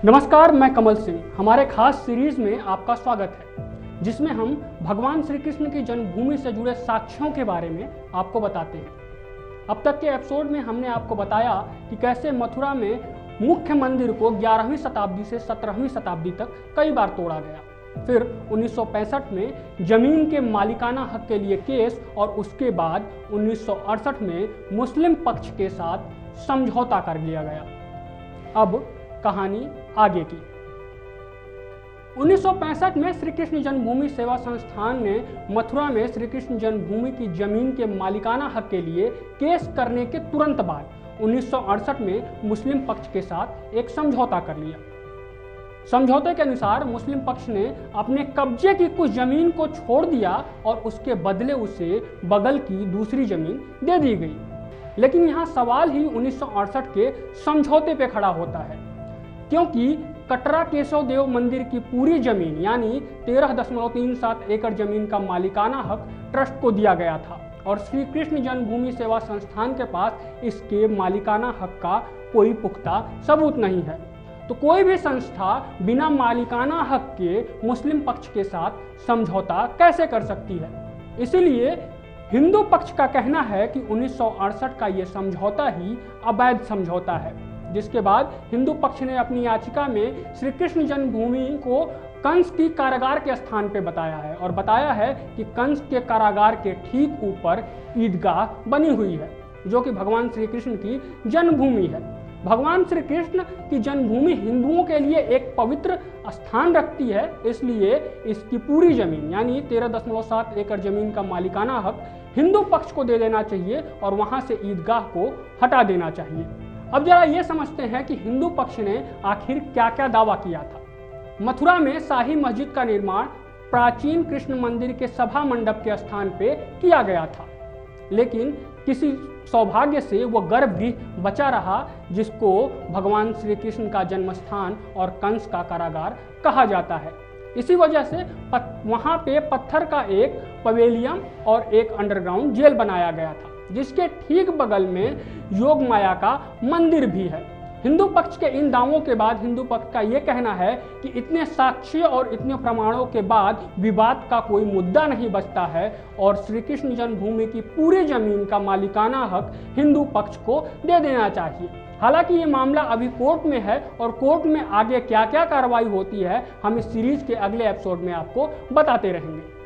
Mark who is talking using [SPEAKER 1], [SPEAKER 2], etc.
[SPEAKER 1] नमस्कार, मैं कमल सिंह। हमारे खास सीरीज में आपका स्वागत है, जिसमें हम भगवान श्री कृष्ण की जन्मभूमि से जुड़े साक्ष्यों के बारे में आपको बताते हैं। अब तक के एपिसोड में हमने आपको बताया कि कैसे मथुरा में मुख्य मंदिर को 11वीं शताब्दी से 17वीं शताब्दी तक कई बार तोड़ा गया। फिर 1965 में जमीन के मालिकाना हक के लिए केस और उसके बाद 1968 में मुस्लिम पक्ष के साथ समझौता कर लिया गया। अब कहानी आगे की। 1965 में श्री कृष्ण जन्मभूमि सेवा संस्थान ने मथुरा में श्री कृष्ण जन्मभूमि की जमीन के मालिकाना हक के लिए केस करने के तुरंत बाद 1968 में मुस्लिम पक्ष के साथ एक समझौता कर लिया। समझौते के अनुसार मुस्लिम पक्ष ने अपने कब्जे की कुछ जमीन को छोड़ दिया और उसके बदले उसे बगल की दूसरी जमीन दे दी गई। लेकिन यहाँ सवाल ही 1968 के समझौते पे खड़ा होता है, क्योंकि कटरा केशव देव मंदिर की पूरी जमीन यानी 13.37 एकड़ जमीन का मालिकाना हक ट्रस्ट को दिया गया था और श्री कृष्ण जन्मभूमि सेवा संस्थान के पास इसके मालिकाना हक का कोई पुख्ता सबूत नहीं है। तो कोई भी संस्था बिना मालिकाना हक के मुस्लिम पक्ष के साथ समझौता कैसे कर सकती है। इसीलिए हिंदू पक्ष का कहना है कि 1968 का ये समझौता ही अवैध समझौता है, जिसके बाद हिंदू पक्ष ने अपनी याचिका में श्री कृष्ण जन्मभूमि को कंस की कारागार के स्थान पे बताया है और बताया है कि कंस के कारागार के ठीक ऊपर ईदगाह बनी हुई है, जो कि भगवान श्री कृष्ण की जन्मभूमि है। भगवान श्री कृष्ण की जन्मभूमि हिंदुओं के लिए एक पवित्र स्थान रखती है, इसलिए इसकी पूरी जमीन यानी 13.7 एकड़ जमीन का मालिकाना हक हिंदू पक्ष को दे देना चाहिए और वहां से ईदगाह को हटा देना चाहिए। अब जरा ये समझते हैं कि हिंदू पक्ष ने आखिर क्या क्या दावा किया था। मथुरा में शाही मस्जिद का निर्माण प्राचीन कृष्ण मंदिर के सभा मंडप के स्थान पे किया गया था, लेकिन किसी सौभाग्य से वह गर्भगृह बचा रहा, जिसको भगवान श्री कृष्ण का जन्म स्थान और कंस का कारागार कहा जाता है। इसी वजह से वहां पे पत्थर का एक पवेलियन और एक अंडरग्राउंड जेल बनाया गया था, जिसके ठीक बगल में योग माया का मंदिर भी है। हिंदू पक्ष के इन दावों के बाद हिंदू पक्ष का यह कहना है कि इतने साक्ष्य और इतने प्रमाणों के बाद विवाद का कोई मुद्दा नहीं बचता है और श्री कृष्ण जन्मभूमि की पूरी जमीन का मालिकाना हक हिंदू पक्ष को दे देना चाहिए। हालांकि ये मामला अभी कोर्ट में है और कोर्ट में आगे क्या क्या कार्रवाई होती है हम इस सीरीज के अगले एपिसोड में आपको बताते रहेंगे।